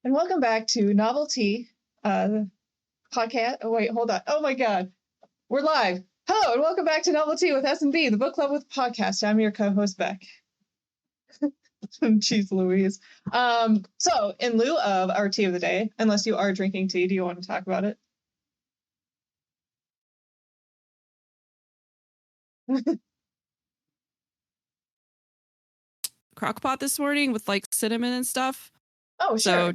And welcome back to Novelty podcast. Oh, wait, hold on. Oh my God. We're live. Hello, and welcome back to Novelty with S&B, the book club with podcast. I'm your co-host, Beck. Jeez Louise. So, in lieu of our tea of the day, unless you are drinking tea, do you want to talk about it? Crockpot this morning with like cinnamon and stuff. Oh, sure.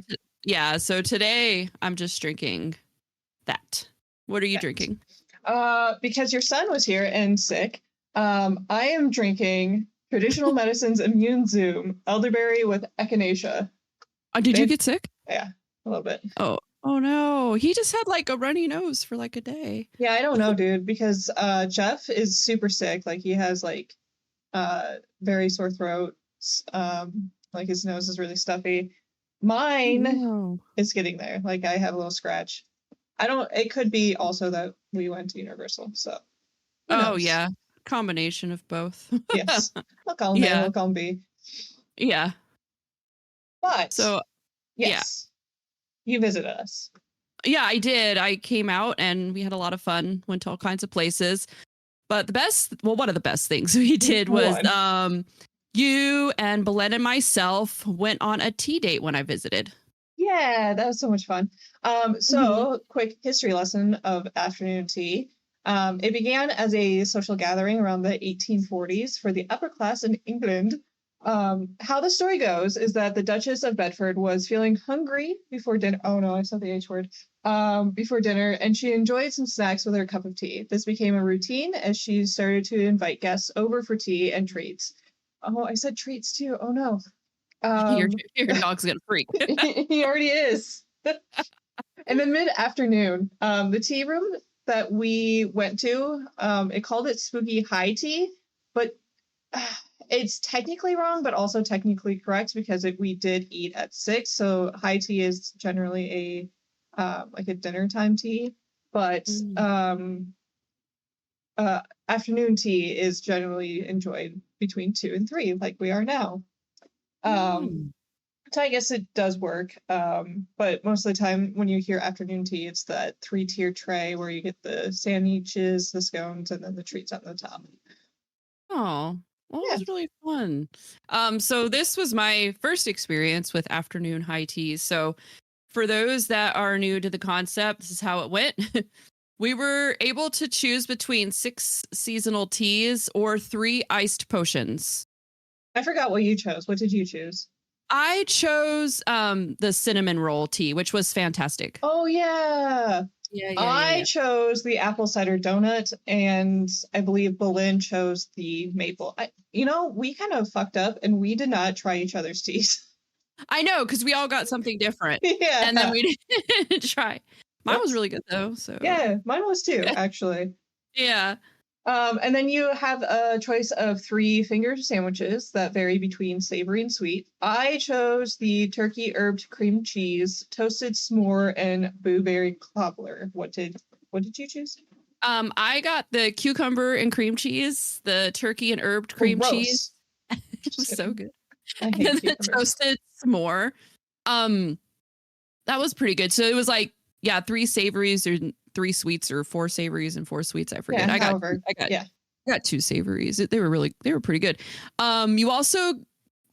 So today I'm just drinking that. What are you drinking? Because your son was here and sick, I am drinking Traditional Medicine's Immune Zoom elderberry with echinacea. Did you get sick? Yeah, a little bit. Oh no. He just had like a runny nose for like a day. Yeah, I don't know, dude, because Jeff is super sick. Like he has like very sore throat. Like his nose is really stuffy. Mine is getting there. Like I have a little scratch. It could be also that we went to Universal, so. Oh yeah, combination of both. Yes, we'll call him A, we'll call him B. Yeah. But so, yes, you visited us. Yeah, I did. I came out and we had a lot of fun. Went to all kinds of places. But one of the best things we did was you and Belen and myself went on a tea date when I visited. Yeah, that was so much fun. Quick history lesson of afternoon tea. It began as a social gathering around the 1840s for the upper class in England. How the story goes is that the Duchess of Bedford was feeling hungry before dinner. Oh no, I said the H word. Before dinner, and she enjoyed some snacks with her cup of tea. This became a routine as she started to invite guests over for tea and treats. Oh, I said treats too. Oh no. Your dog's gonna freak. He already is. And then mid-afternoon, the tea room that we went to, it called it Spooky High Tea, but it's technically wrong, but also technically correct because we did eat at 6. So high tea is generally like a dinner time tea, but afternoon tea is generally enjoyed between 2 and 3, like we are now. So I guess it does work, but most of the time when you hear afternoon tea, it's that 3-tier tray where you get the sandwiches, the scones, and then the treats on the top. Oh, well, it was really fun. So this was my first experience with afternoon high teas. So for those that are new to the concept, this is how it went. We were able to choose between 6 seasonal teas or 3 iced potions. I forgot what you chose. What did you choose? I chose the cinnamon roll tea, which was fantastic. Oh, yeah. I chose the apple cider donut, and I believe Belen chose the maple. We kind of fucked up, and we did not try each other's teas. I know, because we all got something different. Yeah. And then we didn't try. Mine was really good, though. So yeah, mine was too, actually. Yeah. And then you have a choice of 3 finger sandwiches that vary between savory and sweet. I chose the turkey herbed cream cheese, toasted s'more, and blueberry cobbler. What did you choose? I got the cucumber and cream cheese, the turkey and herbed cream cheese. It was so good. And then the toasted s'more. That was pretty good. So it was like, 3 savories or 3 sweets or 4 savories and 4 sweets. I forget. I got 2 savories. They were pretty good. You also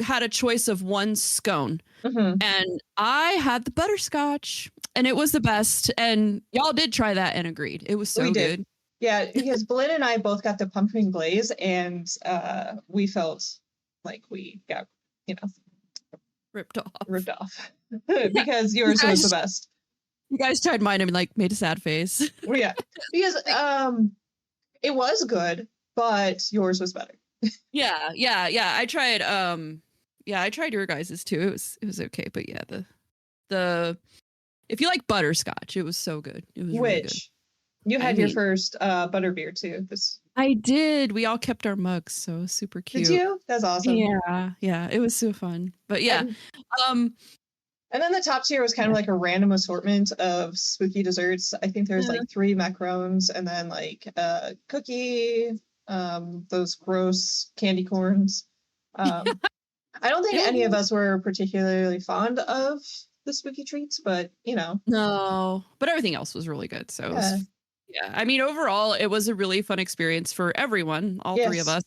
had a choice of 1 scone, and I had the butterscotch, and it was the best. And y'all did try that and agreed. It was so good. Yeah, because Belen and I both got the pumpkin glaze, and we felt like we got, ripped off because yours was the best. You guys tried mine and made a sad face. Well, yeah, because it was good, but yours was better. Yeah. I tried. I tried your guys's too. It was okay, but yeah, the if you like butterscotch, it was so good. It was really good. You had your first butterbeer too. I did. We all kept our mugs, so it was super cute. Did you? That's awesome. Yeah, it was so fun. But yeah, and then the top tier was kind of like a random assortment of spooky desserts. I think there's like 3 macarons and then like cookie, those gross candy corns. I don't think any of us were particularly fond of the spooky treats, but No, but everything else was really good. So yeah, I mean, overall, it was a really fun experience for everyone, all three of us.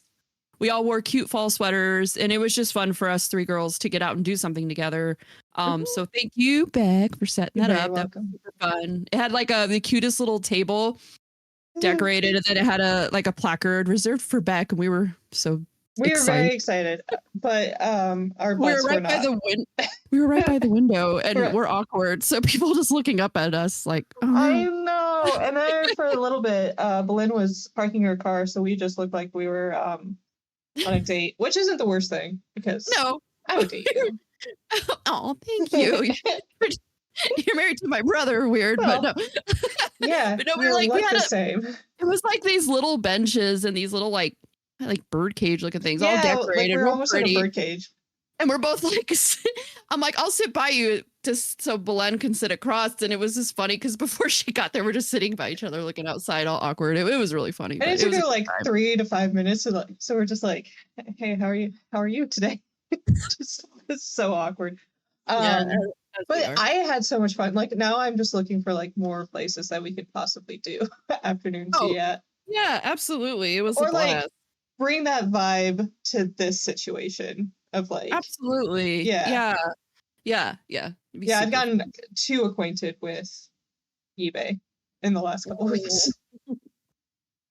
We all wore cute fall sweaters, and it was just fun for us three girls to get out and do something together. So thank you, Beck, for setting that up. That was super fun. It had like the cutest little table decorated, and then it had a placard reserved for Beck, and we were very excited, but our butts were not. We were right by the window, and we're awkward, so people just looking up at us like, oh. I know. And then for a little bit, Belinda was parking her car, so we just looked like we were on a date, which isn't the worst thing because I would date you. Oh, thank you. You're married to my brother. Weird, but no. Yeah, but no, we had the same. It was like these little benches and these little like bird cage looking things, all decorated. We're almost in a bird cage. And we're both like, I'm like, I'll sit by you just so Belen can sit across. And it was just funny because before she got there, we're just sitting by each other looking outside, all awkward. It was really funny. And it took her like 3 to 5 minutes. So we're just like, hey, how are you today? It's so awkward. But I had so much fun. Like now I'm just looking for like more places that we could possibly do afternoon tea at. Yeah, absolutely. It was or like bring that vibe to this situation of like absolutely. Yeah. I've gotten too acquainted with eBay in the last couple of weeks.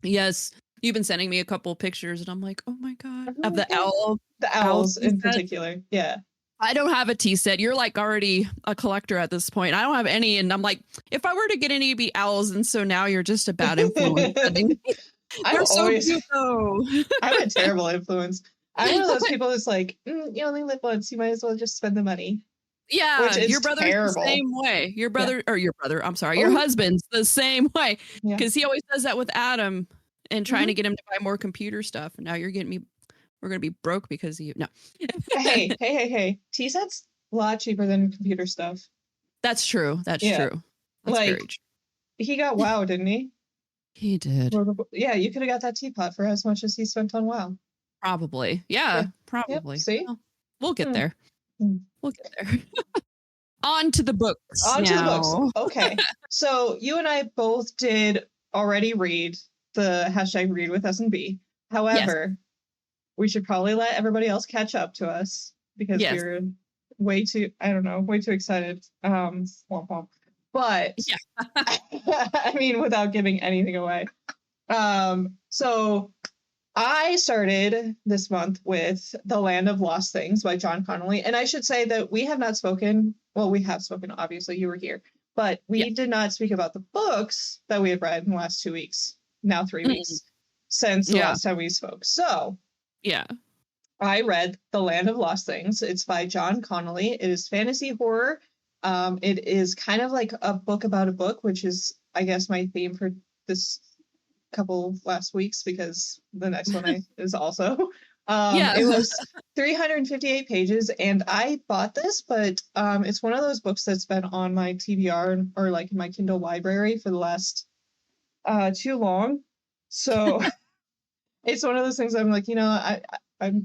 Yes. You've been sending me a couple of pictures and I'm like, oh my God. Of the owls in particular. Yeah. I don't have a tea set. You're like already a collector at this point. I don't have any. And I'm like, if I were to get any, it'd be owls. And so now you're just a bad influence. I'm always cute, though. I'm a terrible influence. I'm one of those people that's like, you only live once. You might as well just spend the money. Yeah. Which is your brother's terrible. The same way. Your brother I'm sorry. Your husband's the same way. Because he always does that with Adam and trying to get him to buy more computer stuff. And now you're getting me. We're going to be broke because of you. No. hey. Tea set's a lot cheaper than computer stuff. That's true. That's true. That's very true. He got WoW, didn't he? He did. Yeah, you could have got that teapot for as much as he spent on WoW. Probably. Yeah. Probably. Yep, see? Well, we'll get there. We'll get there. On to the books. To the books. Okay. So you and I both did already read the #read with S&B. However, we should probably let everybody else catch up to us because we're way too excited. But I mean, without giving anything away. So I started this month with The Land of Lost Things by John Connolly. And I should say that we have not spoken. Well, we have spoken, obviously, you were here. But we did not speak about the books that we have read in the last 2 weeks, now 3 weeks, since the last time we spoke. So I read The Land of Lost Things. It's by John Connolly. It is fantasy horror. It is kind of like a book about a book, which is, I guess, my theme for this couple last weeks because the next one is also. It was 358 pages, and I bought this, but it's one of those books that's been on my TBR or like my Kindle library for the last too long. So it's one of those things I'm like, I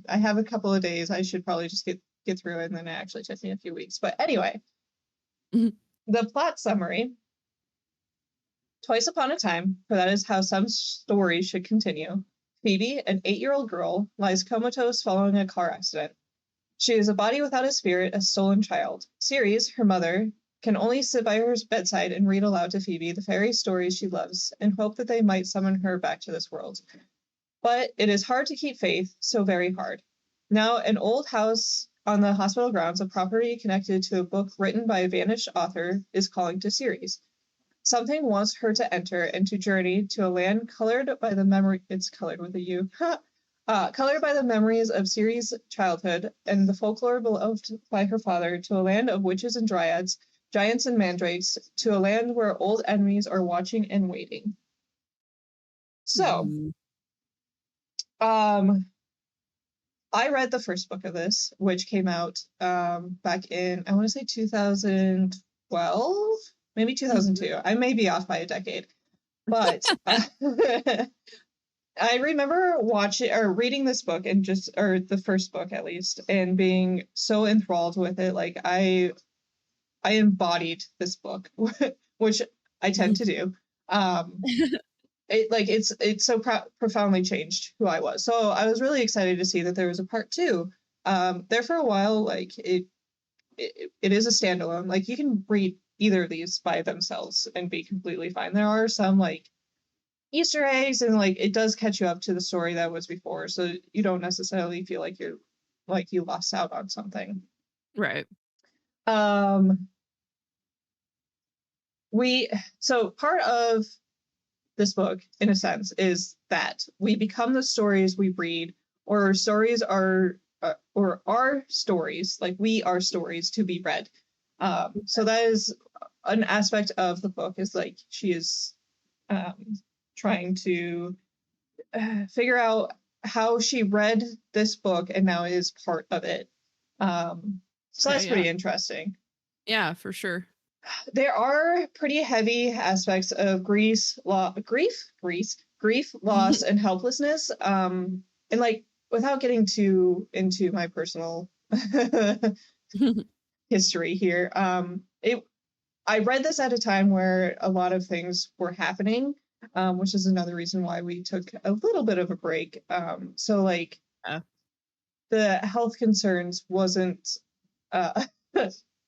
have a couple of days. I should probably just get through it, and then it actually took me a few weeks. But anyway, the plot summary. Twice upon a time, for that is how some stories should continue, Phoebe, an 8-year-old girl, lies comatose following a car accident. She is a body without a spirit, a stolen child. Ceres, her mother, can only sit by her bedside and read aloud to Phoebe the fairy stories she loves and hope that they might summon her back to this world. But it is hard to keep faith, so very hard. Now, an old house on the hospital grounds, a property connected to a book written by a vanished author, is calling to Ceres. Something wants her to enter and to journey to a land colored by the memory. It's colored with a U. Colored by the memories of Ceres' childhood and the folklore beloved by her father, to a land of witches and dryads, giants and mandrakes, to a land where old enemies are watching and waiting. So, I read the first book of this, which came out back in, I want to say 2012. Maybe 2002. I may be off by a decade. But I remember reading this book and or the first book at least, and being so enthralled with it. Like I I embodied this book, which I tend to do. It's so profoundly changed who I was. So I was really excited to see that there was a part 2. There for a while, like it is a standalone. Like you can read either of these by themselves and be completely fine. There are some like Easter eggs, and like it does catch you up to the story that was before, so you don't necessarily feel like you lost out on something. Right. So part of this book, in a sense, is that we become the stories we read, or stories are or our stories, like we are stories to be read. So that is an aspect of the book, is like she is trying to figure out how she read this book and now is part of it. So that's pretty interesting. Yeah, for sure. There are pretty heavy aspects of grief, loss, and helplessness. And like, without getting too into my personal history here, I read this at a time where a lot of things were happening, which is another reason why we took a little bit of a break. So like, the health concerns wasn't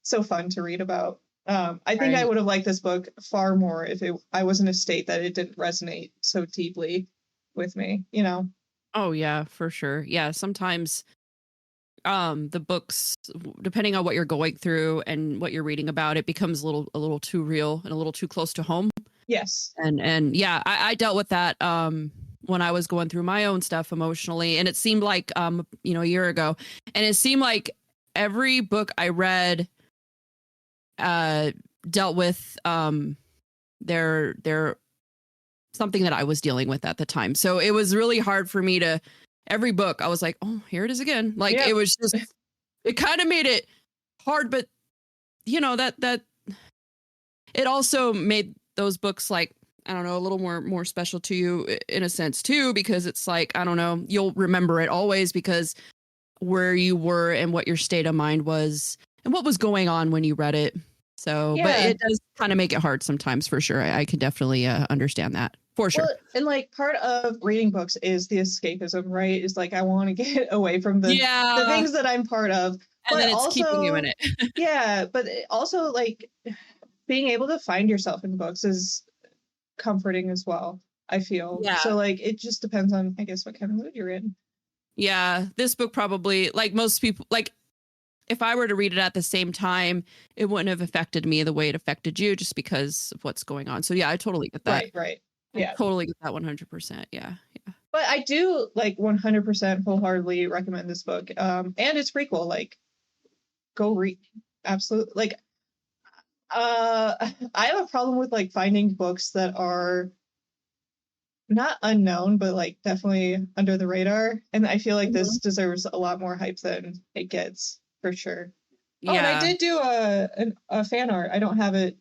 so fun to read about. I think I would have liked this book far more if I was in a state that it didn't resonate so deeply with me, you know? Oh yeah, for sure. Yeah, sometimes the books, depending on what you're going through and what you're reading about, it becomes a little too real and a little too close to home. Yes. And yeah, I dealt with that when I was going through my own stuff emotionally, and it seemed like a year ago, and it seemed like every book I read dealt with their something that I was dealing with at the time. So it was really hard for me to, every book I was like, oh, here it is again. Like It was just, it kind of made it hard, but that it also made those books, like, I don't know, a little more special to you in a sense too, because it's like, I don't know, you'll remember it always because where you were and what your state of mind was and what was going on when you read it. So, but it does kind of make it hard sometimes, for sure. I can definitely understand that, for sure. Well, and like part of reading books is the escapism, right? Is like, I want to get away from the things that I'm part of. And but then it's also keeping you in it. Yeah, but also like being able to find yourself in books is comforting as well, I feel. Yeah. So like it just depends on, I guess, what kind of mood you're in. Yeah, this book probably, like most people, like if I were to read it at the same time, it wouldn't have affected me the way it affected you, just because of what's going on. So yeah, I totally get that. Right. Yeah, I totally get that 100%. Yeah. But I do like 100% wholeheartedly recommend this book. And it's prequel. Like, go read. Absolutely. Like, I have a problem with like finding books that are not unknown, but like definitely under the radar. And I feel like this deserves a lot more hype than it gets, for sure. Yeah. Oh, and I did do a fan art. I don't have it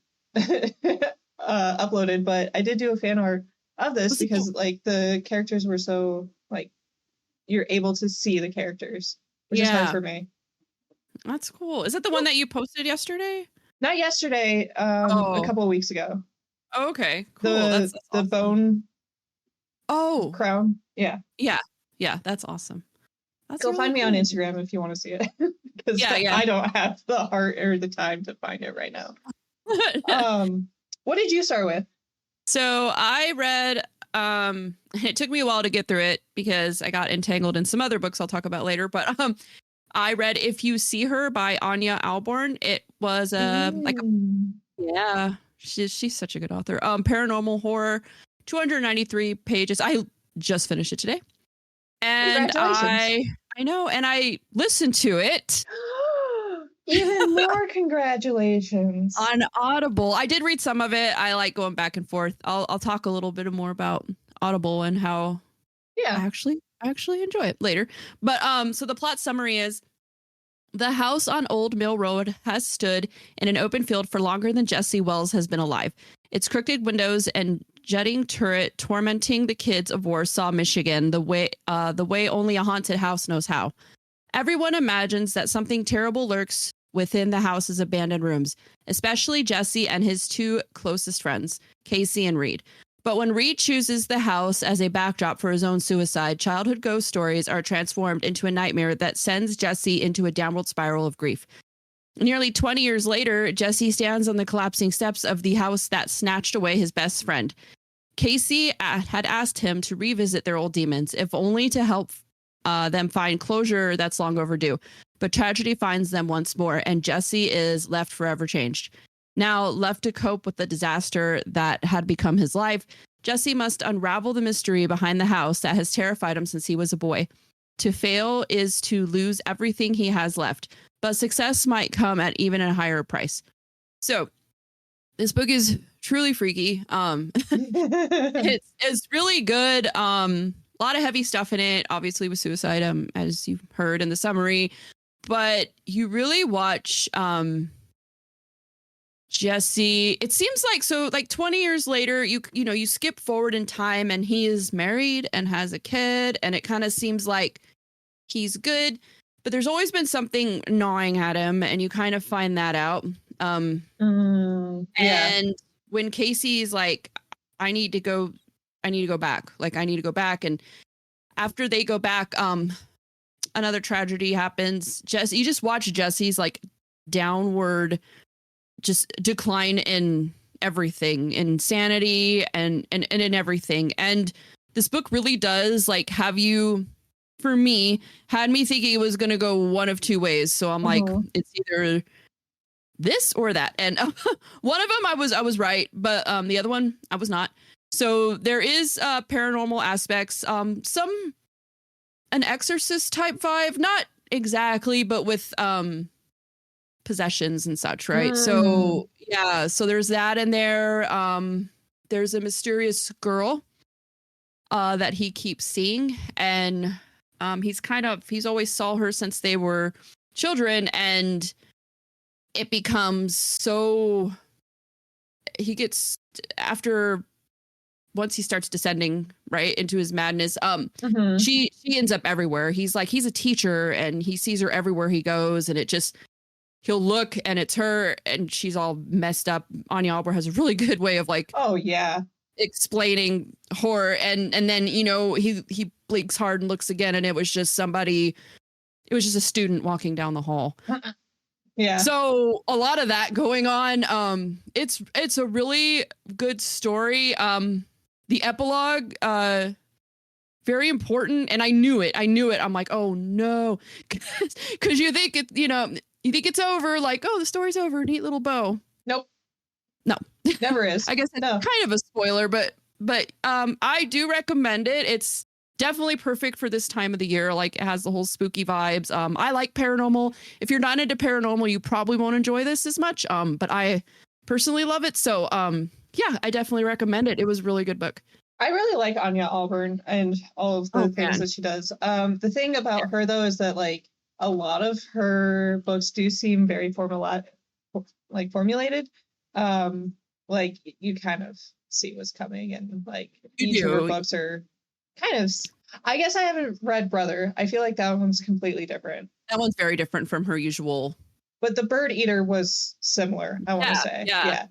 uploaded, but I did do a fan art of this because like the characters were so like, you're able to see the characters, which is hard for me. That's cool. Is that the one that you posted yesterday? Not yesterday, a couple of weeks ago. Oh, okay, cool. That's awesome. The bone crown. Yeah, that's awesome. Go really find me on Instagram if you want to see it. Because I don't have the heart or the time to find it right now. What did you start with? So I read, it took me a while to get through it because I got entangled in some other books I'll talk about later, but I read If You See Her by Anya Alborn. It was she's such a good author. Paranormal horror, 293 pages. I just finished it today. And I know, and I listened to it. Even more congratulations. On Audible. I did read some of it. I like going back and forth. I'll talk a little bit more about Audible and how I actually enjoy it later. But so the plot summary is: the house on Old Mill Road has stood in an open field for longer than Jesse Wells has been alive. Its crooked windows and jutting turret tormenting the kids of Warsaw, Michigan, the way only a haunted house knows how. Everyone imagines that something terrible lurks within the house's abandoned rooms, especially Jesse and his two closest friends, Casey and Reed. But when Reed chooses the house as a backdrop for his own suicide, childhood ghost stories are transformed into a nightmare that sends Jesse into a downward spiral of grief. Nearly 20 years later, Jesse stands on the collapsing steps of the house that snatched away his best friend. Casey had asked him to revisit their old demons, if only to help them find closure that's long overdue. But tragedy finds them once more, and Jesse is left forever changed. Now, left to cope with the disaster that had become his life, Jesse must unravel the mystery behind the house that has terrified him since he was a boy. To fail is to lose everything he has left, but success might come at even a higher price. So, this book is truly freaky. It's really good. A lot of heavy stuff in it, obviously with suicide, as you've heard in the summary. But you really watch Jesse. It seems like 20 years later, you skip forward in time and he is married and has a kid, and it kind of seems like he's good, but there's always been something gnawing at him, and you kind of find that out. And when Casey's like, I need to go back. Like, I need to go back. And after they go back, another tragedy happens. You just watch Jesse's like downward just decline in everything, in sanity and in everything. And this book really does like have you, for me, had me thinking it was going to go one of two ways. So I'm like, it's either this or that. And one of them I was right, but the other one I was not. So there is paranormal aspects, some an Exorcist type vibe, not exactly, but with possessions and such, right? So yeah, so there's that in there. There's a mysterious girl that he keeps seeing, and he's always saw her since they were children, and it becomes so, he gets, after, once he starts descending right into his madness, she ends up everywhere. He's a teacher, and he sees her everywhere he goes, and it just, he'll look and it's her, and she's all messed up. Anya Albert has a really good way of like, explaining horror, and then he blinks hard and looks again, and it was just a student walking down the hall. Yeah. So a lot of that going on. It's a really good story. The epilogue, very important, and I knew it. I'm like, oh no, because you think it's over, like, oh, the story's over, neat little bow. Nope. No, never is. I guess it's kind of a spoiler, but I do recommend it. It's definitely perfect for this time of the year. Like, it has the whole spooky vibes. I like paranormal. If you're not into paranormal, you probably won't enjoy this as much. But I personally love it. So yeah, I definitely recommend it. It was a really good book. I really like Anya Albert and all of the things that she does. The thing about her though is that like a lot of her books do seem very formulated. Like you kind of see what's coming, and like each of her books are kind of, I guess I haven't read Brother. I feel like that one's completely different. That one's very different from her usual. But The Bird Eater was similar, I want to say. Yeah.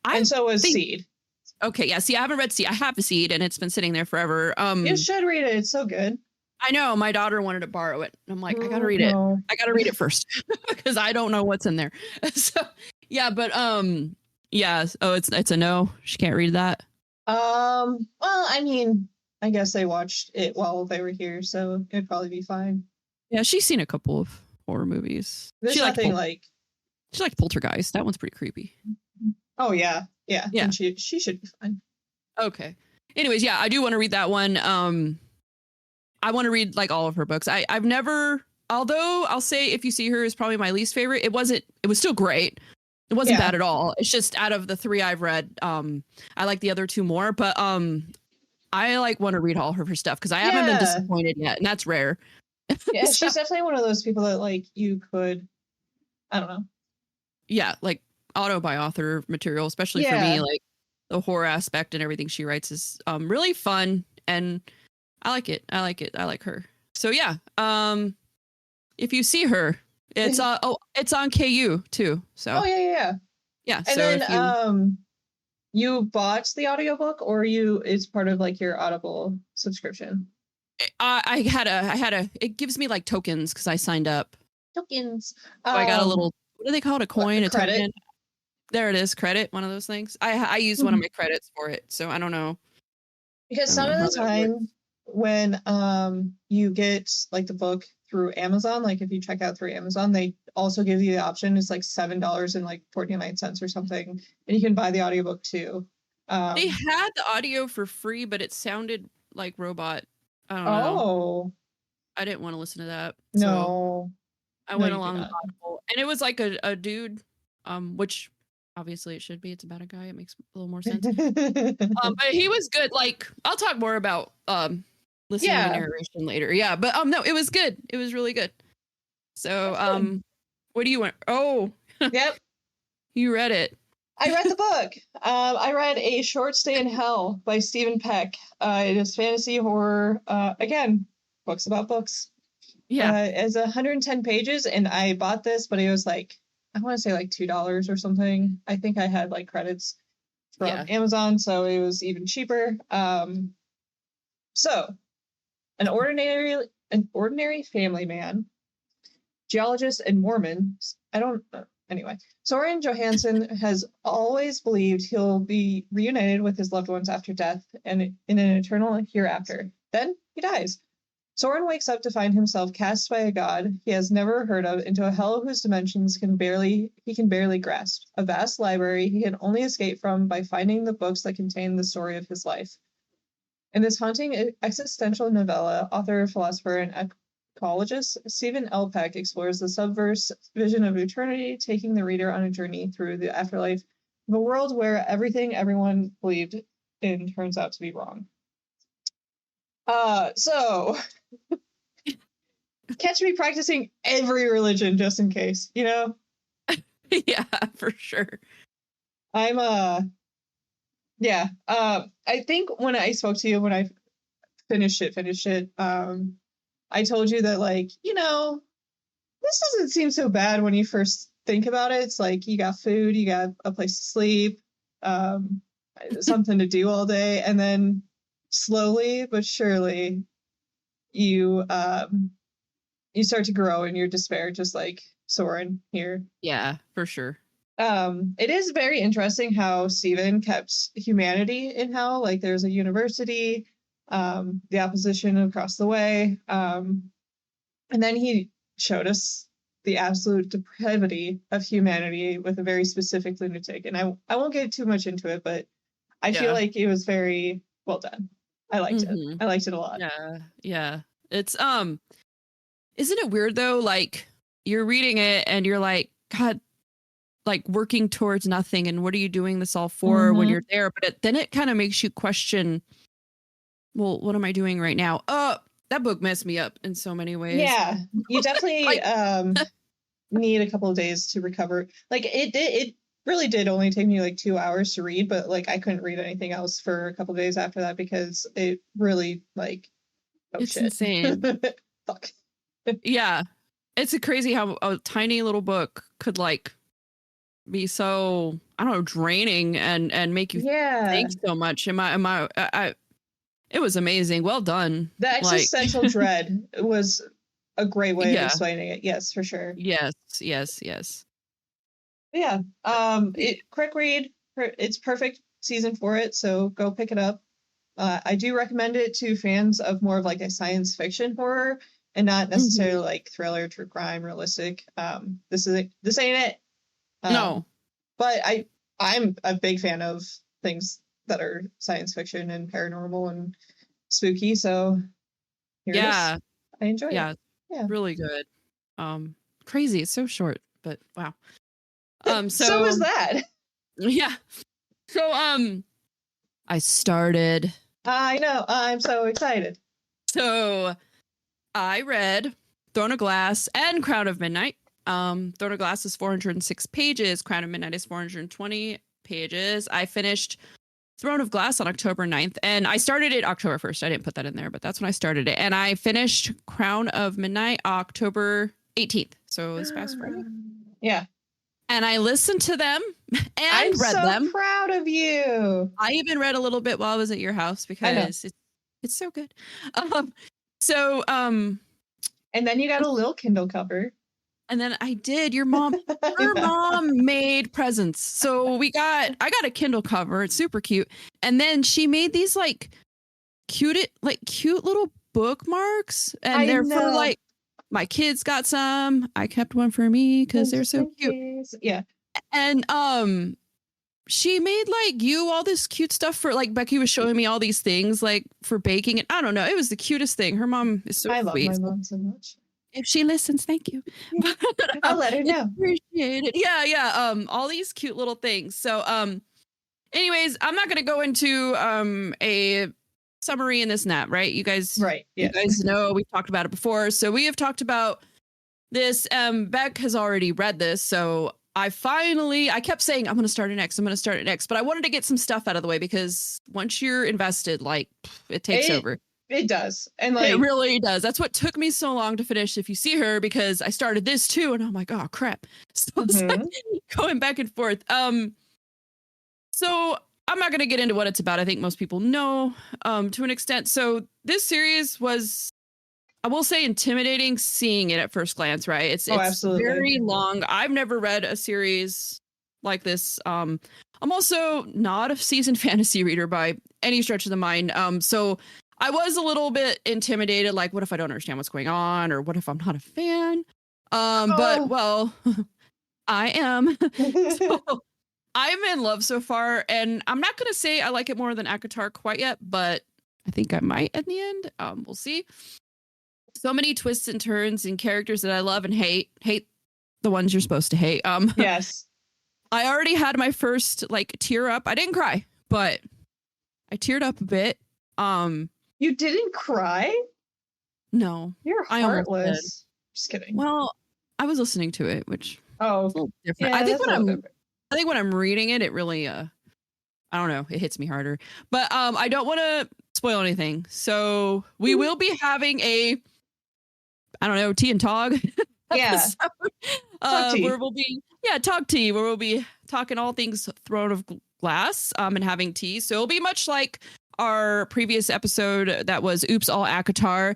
And so was Seed. Okay, yeah. See, I haven't read Seed. I have the Seed, and it's been sitting there forever. You should read it. It's so good. I know. My daughter wanted to borrow it. I'm like, I gotta read it. I gotta read it first because I don't know what's in there. So yeah, but yeah. Oh, it's a no. She can't read that. Well, I mean, I guess they watched it while they were here, so it'd probably be fine. Yeah, she's seen a couple of horror movies. There's nothing like. She liked Poltergeist. That one's pretty creepy. Oh yeah. And she should be fine. Okay. Anyways, yeah, I do want to read that one. I want to read like all of her books. I've never, although I'll say If You See Her is probably my least favorite. It was still great. It wasn't bad at all. It's just out of the 3 I've read, I like the other 2 more, but I like want to read all of her stuff because I haven't been disappointed yet, and that's rare. Yeah, so, she's definitely one of those people that like you could, I don't know. Yeah, like auto-buy author material, especially for me. Like the horror aspect and everything she writes is really fun, and I like it. I like her. So yeah, If You See Her It's it's on KU too. So yeah. And so then you bought the audiobook, or it's part of like your Audible subscription? I had a it gives me like tokens because I signed up. Tokens. So I got a little, what do they call it? A coin, a credit. Token. There it is, credit, one of those things. I used one of my credits for it, so I don't know. Because some of the time when you get like the book through Amazon, like if you check out through Amazon, they also give you the option. It's like $7.49 or something, and you can buy the audiobook too. They had the audio for free, but it sounded like robot. I don't know. I didn't want to listen to that. No. So I went along with Audible, and it was like a dude, which obviously it should be. It's about a guy. It makes a little more sense. But he was good. Like, I'll talk more about listening to narration later. Yeah, but no, it was good. It was really good. So what do you want? Oh, yep. You read it. I read the book. I read A Short Stay in Hell by Stephen Peck. It is fantasy horror. Again, books about books. Yeah. It's 110 pages, and I bought this, but it was like, I want to say like $2 or something. I think I had like credits from Amazon, so it was even cheaper. So an ordinary family man, geologist and Mormon. Anyway, Soren Johansson has always believed he'll be reunited with his loved ones after death and in an eternal hereafter. Then he dies. Soren wakes up to find himself cast by a god he has never heard of into a hell whose dimensions he can barely grasp. A vast library he can only escape from by finding the books that contain the story of his life. In this haunting existential novella, author, philosopher, and ecologist Stephen L. Peck explores the subverse vision of eternity, taking the reader on a journey through the afterlife of a world where everything everyone believed in turns out to be wrong. So catch me practicing every religion just in case, you know? Yeah, for sure. I'm I think when I spoke to you, when I finished it, I told you that, like, you know, this doesn't seem so bad when you first think about it. It's like you got food, you got a place to sleep, something to do all day, and then slowly but surely you start to grow in your despair, just like Soren here. Yeah, for sure. It is very interesting how Stephen kept humanity in hell. Like, there's a university, the opposition across the way, and then he showed us the absolute depravity of humanity with a very specific lunatic. And I won't get too much into it, but I feel like it was very well done. I liked it. I liked it a lot. Yeah. It's isn't it weird though? Like, you're reading it and you're like, God, like, working towards nothing, and what are you doing this all for when you're there? But then it kind of makes you question, well, what am I doing right now? That book messed me up in so many ways. Yeah, you definitely need a couple of days to recover. Like, it really did only take me like 2 hours to read, but like I couldn't read anything else for a couple of days after that because it really, like, it's insane. Fuck. Yeah, it's crazy how a tiny little book could, like, be so, I don't know, draining and make you think so much. It was amazing. Well done. The existential dread was a great way of explaining it. Yes, for sure. Yes. Yeah. Quick read. It's perfect season for it, so go pick it up. I do recommend it to fans of more of like a science fiction horror and not necessarily like thriller, true crime, realistic. This ain't it. No. But I'm a big fan of things that are science fiction and paranormal and spooky, so here it is. I enjoy it. Yeah, really good. Crazy. It's so short, but wow. So was that. Yeah. So I started. I know. I'm so excited. So I read Throne of Glass and Crown of Midnight. Throne of Glass is 406 pages. Crown of Midnight is 420 pages. I finished Throne of Glass on October 9th, and I started it October 1st. I didn't put that in there, but that's when I started it. And I finished Crown of Midnight October 18th. So this past Friday. Yeah. And I listened to them and read them. I'm so proud of you. I even read a little bit while I was at your house because it's so good. And then you got a little Kindle cover. And then I did. Her mom made presents. So I got a Kindle cover. It's super cute. And then she made these like cute little bookmarks. And they're for like, my kids got some. I kept one for me because they're so cute. Yeah. And she made like all this cute stuff for like Becky was showing me all these things like for baking. And I don't know. It was the cutest thing. Her mom is so sweet. I love my mom so much. If she listens, thank you. Yeah. I'll let her know. Appreciate it. Yeah. All these cute little things. So anyways, I'm not gonna go into a summary in this and that, right? You guys You guys know we've talked about it before. So we have talked about this. Beck has already read this, so I kept saying I'm gonna start it next, but I wanted to get some stuff out of the way because once you're invested, like it takes over. It does. And like, it really does. That's what took me so long to finish If You See Her, because I started this too and I'm like, oh crap. So it's like going back and forth. So I'm not going to get into what it's about. I think most people know to an extent. So this series was, I will say, intimidating seeing it at first glance, right? It's absolutely very long. I've never read a series like this. I'm also not a seasoned fantasy reader by any stretch of the mind. So I was a little bit intimidated, like, what if I don't understand what's going on? Or what if I'm not a fan? But, well, I am. So I'm in love so far. And I'm not going to say I like it more than ACOTAR quite yet, but I think I might at the end. We'll see. So many twists and turns and characters that I love and hate the ones you're supposed to hate. Yes. I already had my first, like, tear up. I didn't cry, but I teared up a bit. You didn't cry? No. You're heartless. Just kidding. Well, I was listening to it, which is a little different. Yeah, I think when I'm reading it, it really I don't know, it hits me harder. But I don't want to spoil anything. So we will be having a tea and tog. Yeah. Where we'll be talk tea, where we'll be talking all things Throne of Glass and having tea. So it'll be much like our previous episode that was Oops All ACOTAR.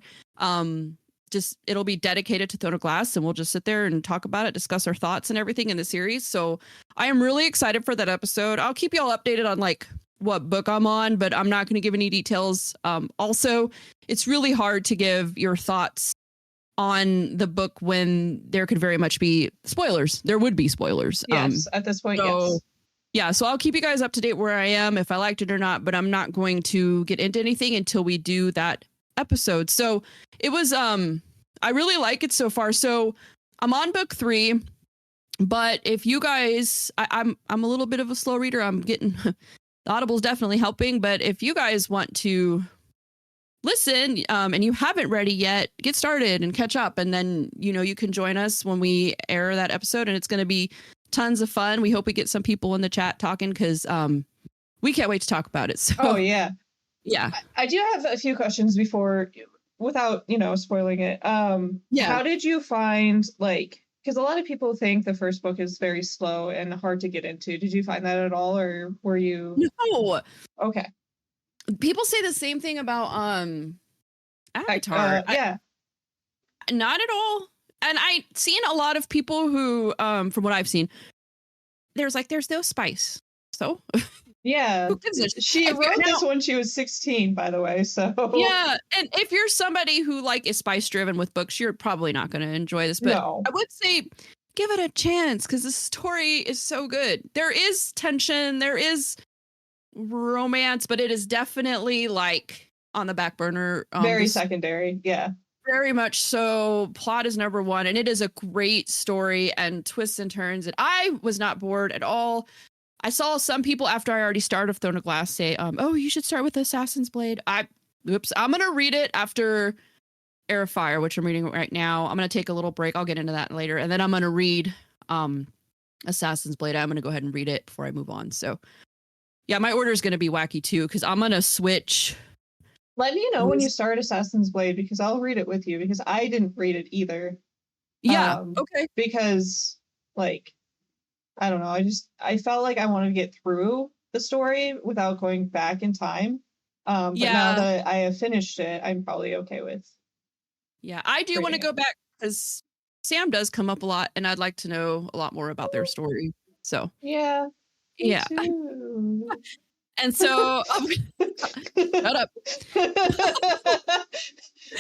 Just it'll be dedicated to Throne of Glass, and we'll just sit there and talk about it, discuss our thoughts and everything in the series. So I am really excited for that episode. I'll keep you all updated on like what book I'm on, but I'm not going to give any details. Also, it's really hard to give your thoughts on the book when there could very much be spoilers. There would be spoilers. Yes, at this point, yes. Yeah, so I'll keep you guys up to date where I am, if I liked it or not, but I'm not going to get into anything until we do that episode. So it was, I really like it so far. So I'm on book 3, but if you guys, I'm a little bit of a slow reader. I'm getting, the Audible's definitely helping, but if you guys want to listen and you haven't read it yet, get started and catch up. And then, you can join us when we air that episode, and it's going to be tons of fun. We hope we get some people in the chat talking because we can't wait to talk about it. So, yeah. I do have a few questions without spoiling it. How did you find, like, because a lot of people think the first book is very slow and hard to get into. Did you find that at all, or were you? No. Okay. People say the same thing about ACOTAR. Not at all. And I've seen a lot of people who, from what I've seen, there's no spice. So yeah, she wrote this when she was 16, by the way. So yeah, and if you're somebody who is spice driven with books, you're probably not going to enjoy this. But no. I would say give it a chance because the story is so good. There is tension, there is romance, but it is definitely on the back burner. Very secondary. Yeah. Very much so. Plot is number one, and it is a great story and twists and turns. And I was not bored at all. I saw some people after I already started Throne of Glass say, "Oh, you should start with Assassin's Blade." I'm gonna read it after Air of Fire, which I'm reading right now. I'm gonna take a little break. I'll get into that later, and then I'm gonna read Assassin's Blade. I'm gonna go ahead and read it before I move on. So, yeah, my order is gonna be wacky too because I'm gonna switch. Let me know when you start Assassin's Blade because I'll read it with you because I didn't read it either. Yeah. Okay. Because like, I don't know. I felt like I wanted to get through the story without going back in time. But now that I have finished it, I'm probably okay with. Yeah, I do want to go back because Sam does come up a lot, and I'd like to know a lot more about their story. So yeah, yeah. And so, shut up.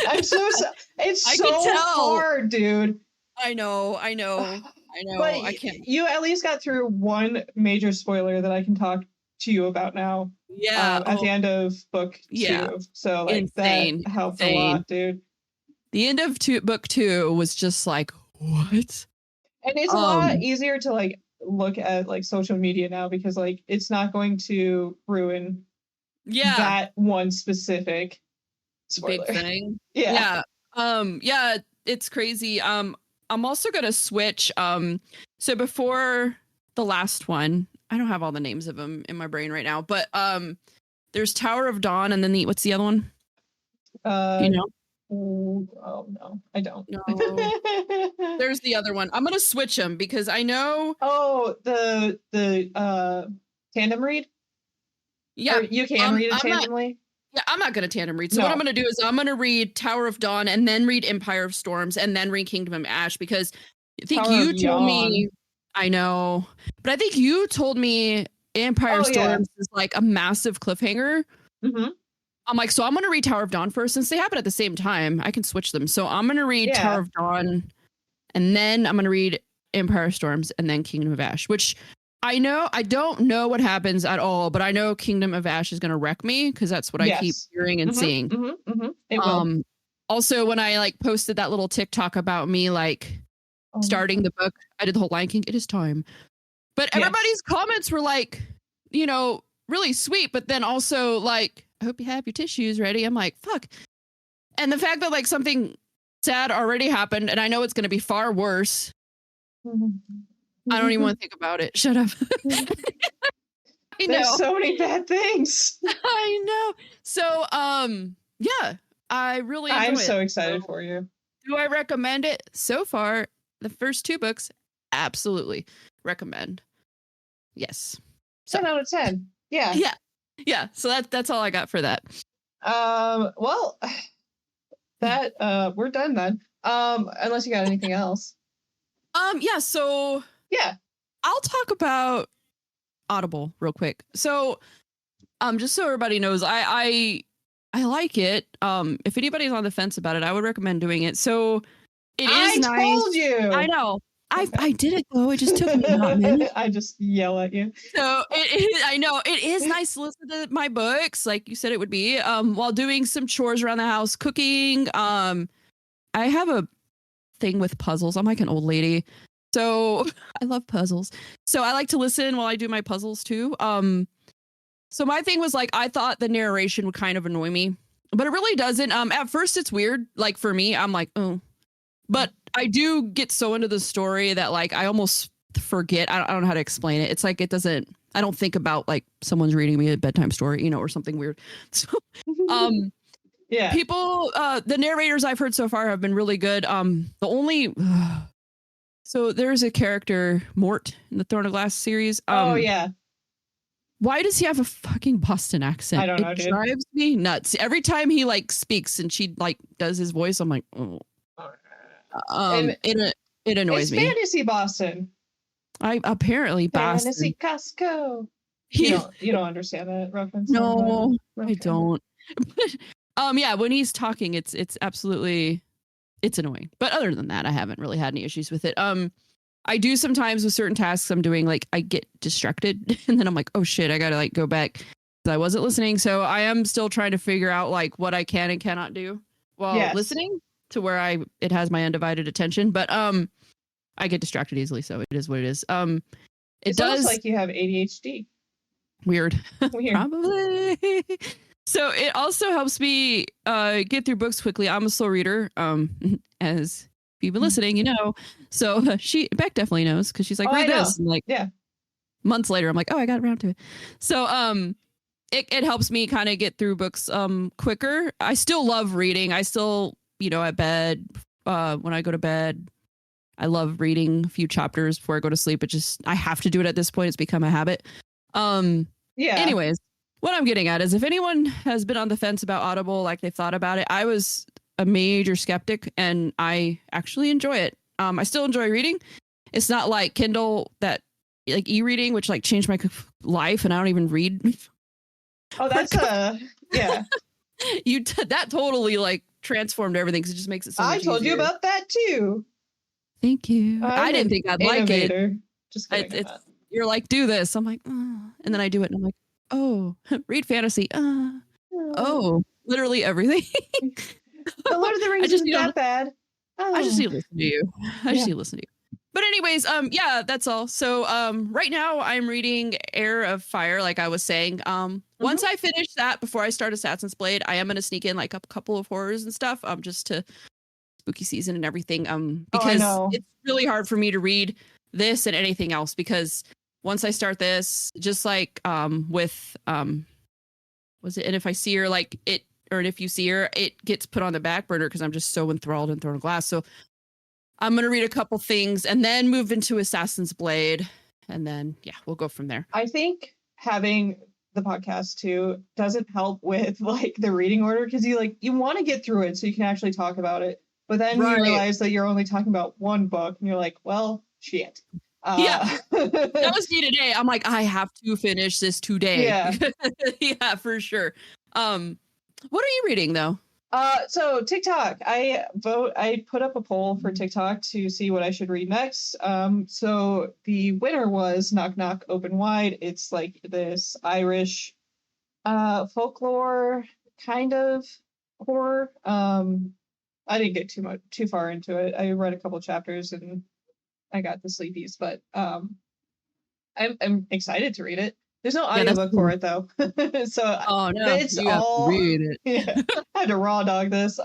I'm so it's so hard, dude. I know. But I can't. You at least got through one major spoiler that I can talk to you about now. Yeah. At the end of book 2. So like insane, that helped a lot, dude. The end of book 2 was just like, what? And it's a lot easier to like look at like social media now because like it's not going to ruin that one specific spoiler. Big thing. Yeah. Yeah, it's crazy. I'm also gonna switch. So before the last one, I don't have all the names of them in my brain right now, but there's Tower of Dawn, and then what's the other one? You know? Oh no, I don't. No. There's the other one. I'm gonna switch them because I know. Oh, the tandem read. Yeah, or you can read it tandemly. Yeah, I'm not gonna tandem read. So what I'm gonna do is I'm gonna read Tower of Dawn and then read Empire of Storms and then read Kingdom of Ash because I think you told me. I know, but I think you told me Empire of Storms is like a massive cliffhanger. Mm-hmm. I'm like, so I'm going to read Tower of Dawn first. Since they happen at the same time, I can switch them. So I'm going to read Tower of Dawn, and then I'm going to read Empire of Storms, and then Kingdom of Ash, which I don't know what happens at all, but I know Kingdom of Ash is going to wreck me because that's what I keep hearing and seeing. It will. Also, when I like posted that little TikTok about me like starting the book, I did the whole Lion King. It is time. But everybody's comments were like, you know, really sweet, but then also like, I hope you have your tissues ready. I'm like, fuck. And the fact that like something sad already happened and I know it's going to be far worse. I don't even want to think about it. Shut up. There's so many bad things. I know. So, yeah, I really enjoy I'm so excited for you. Do I recommend it? So far, the first 2 books, absolutely recommend. Yes. 10 out of 10. Yeah. Yeah. So that's all I got for that. Well, that we're done then. Unless you got anything else. Yeah. So yeah, I'll talk about Audible real quick. So, just so everybody knows, I like it. If anybody's on the fence about it, I would recommend doing it. So it is nice. I told you. I know. I did it though. It just took me a minute. I just yell at you. So I know it is nice to listen to my books, like you said it would be, while doing some chores around the house, cooking. I have a thing with puzzles. I'm like an old lady, so I love puzzles. So I like to listen while I do my puzzles too. So my thing was like I thought the narration would kind of annoy me, but it really doesn't. At first it's weird. Like for me, I'm like, oh. But I do get so into the story that like I almost forget. I don't know how to explain it. It's like it doesn't. I don't think about like someone's reading me a bedtime story, you know, or something weird. So, yeah. People, the narrators I've heard so far have been really good. The only so there's a character Mort in the Throne of Glass series. Oh yeah. Why does he have a fucking Boston accent? I don't know. It drives me nuts every time he like speaks and she like does his voice. I'm like, oh. It annoys me. Fantasy Boston. I apparently Boston. Fantasy Costco. You don't understand that reference? No, okay. I don't. Yeah, when he's talking, it's absolutely it's annoying. But other than that, I haven't really had any issues with it. I do sometimes with certain tasks I'm doing, like I get distracted and then I'm like, oh shit, I gotta like go back. I wasn't listening, so I am still trying to figure out like what I can and cannot do while listening to where it has my undivided attention. But I get distracted easily, so it is what it is. It does like you have ADHD. Weird. Probably. So it also helps me get through books quickly. I'm a slow reader. As you've been listening, you know. So Beck definitely knows because she's like, read this. And like months later, I'm like, oh, I got around to it. So it helps me kind of get through books quicker. I still love reading. I still, you know, at bed, when I go to bed, I love reading a few chapters before I go to sleep. I have to do it at this point. It's become a habit. Anyways, what I'm getting at is if anyone has been on the fence about Audible, like they've thought about it, I was a major skeptic and I actually enjoy it. I still enjoy reading. It's not like Kindle, that like e-reading, which like changed my life and I don't even read. Oh, that's yeah. That totally like transformed everything because it just makes it so much I told easier. you about that too. Thank you. I didn't think I'd innovator. Like it. Just kidding. You're like, do this. I'm like, oh. And then I do it and I'm like, oh, read fantasy. Oh, literally everything. The Lord of the Rings isn't that bad. Oh. I just need to listen to you. I just need to listen to you. But anyways, yeah, that's all. So right now I'm reading Heir of Fire, like I was saying. Once I finish that, before I start Assassin's Blade, I am gonna sneak in like a couple of horrors and stuff, just to spooky season and everything. Because it's really hard for me to read this and anything else, because once I start this, just like with was it And If I See Her, like it, or If You See Her, it gets put on the back burner because I'm just so enthralled in Throne of Glass. So I'm gonna read a couple things and then move into Assassin's Blade, and then we'll go from there. I think having the podcast too doesn't help with like the reading order, because you want to get through it so you can actually talk about it, but then you realize that you're only talking about one book and you're like, well, shit. That was me today. I'm like, I have to finish this today. Yeah, for sure. What are you reading though? So TikTok, I put up a poll for TikTok to see what I should read next. So the winner was Knock Knock Open Wide. It's like this Irish folklore kind of horror. I didn't get too far into it. I read a couple chapters and I got the sleepies, but I'm excited to read it. There's no audiobook for it though. So it's all read it. I had to raw dog this.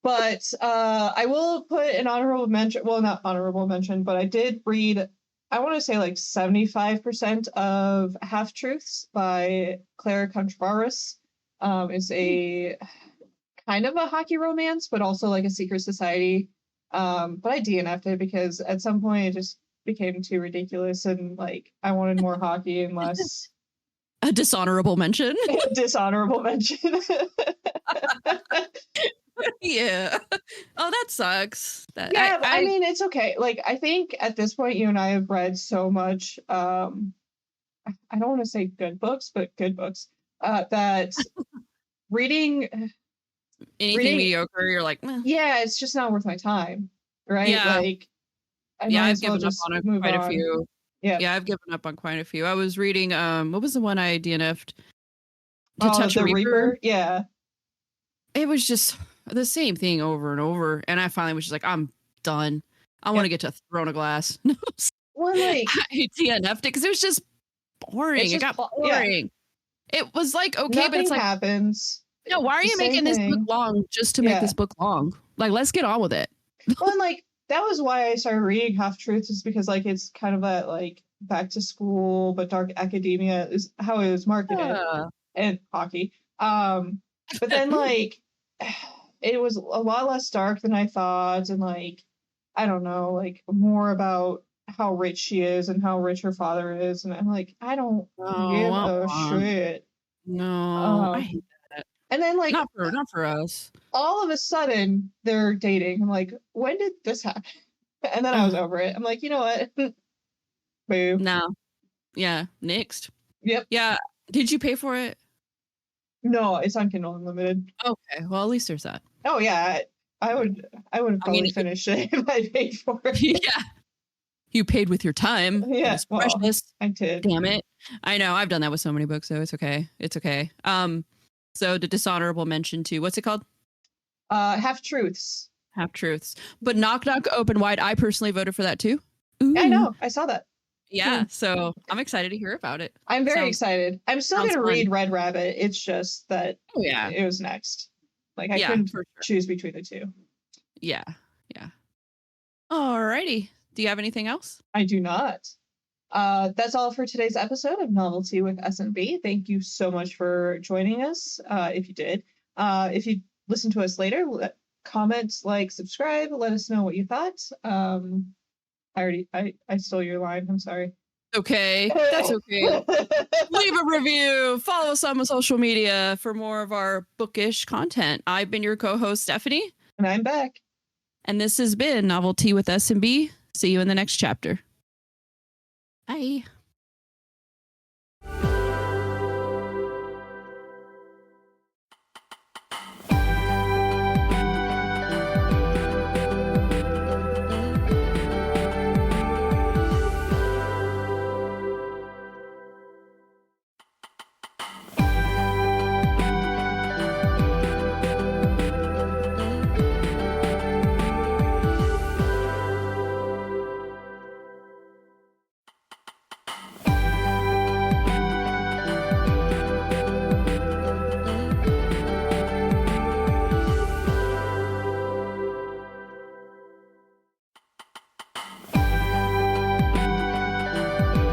But I will put an honorable mention. Well, not honorable mention, but I did read, I want to say like 75% of Half Truths by Clara Contreras. It's a kind of a hockey romance, but also like a secret society. But I DNF'd it because at some point it just became too ridiculous and like I wanted more hockey and less. A dishonorable mention. Dishonorable mention. Yeah. Oh, that sucks. I mean, it's okay. Like, I think at this point, you and I have read so much. I don't want to say good books, but good books. That reading anything mediocre, you're like, meh. Yeah, it's just not worth my time, right? Yeah. Like, I've given up on quite a few. Yeah, I've given up on quite a few. I was reading, what was the one I DNF'd? To Touch a Reaper? Yeah. It was just the same thing over and over. And I finally was just like, I'm done. I want to get to Throne of Glass. Well, like, I DNF'd it because it was just boring. It got boring. Yeah. It was like, okay, nothing but it's like, happens. No, why are you making this book long just to make this book long? Like, let's get on with it. Well, and like, that was why I started reading Half Truths, is because like it's kind of that like back to school but dark academia is how it was marketed, and hockey. But then like it was a lot less dark than I thought, and like I don't know, like more about how rich she is and how rich her father is, and I'm like, I don't give a shit. No, I hate that. And then like not for us. All of a sudden they're dating. I'm like, when did this happen? And then I was over it. I'm like, you know what? Boo. No. Yeah. Next. Yep. Yeah. Did you pay for it? No, it's on Kindle Unlimited. Okay. Well, at least there's that. Oh yeah. I would have probably finished it if I paid for it. Yeah. You paid with your time. Yeah. Well, precious. I did. Damn it. I know. I've done that with so many books, so it's okay. It's okay. So the dishonorable mention too. What's it called? Half Truths. Half Truths. But Knock Knock Open Wide, I personally voted for that too. Ooh. I know. I saw that. Yeah. So I'm excited to hear about it. I'm very excited. I'm still going to read Red Rabbit. It's just that it was next. Like I couldn't choose between the two. Yeah. Yeah. Alrighty. Do you have anything else? I do not. That's all for today's episode of Novelty with S&B. Thank you so much for joining us. If you did, if you listen to us later, comment, like, subscribe. Let us know what you thought. I stole your line. I'm sorry. Okay, that's okay. Leave a review. Follow us on social media for more of our bookish content. I've been your co-host, Stephanie. And I'm Beck. And this has been Novelty with S&B. See you in the next chapter. Bye.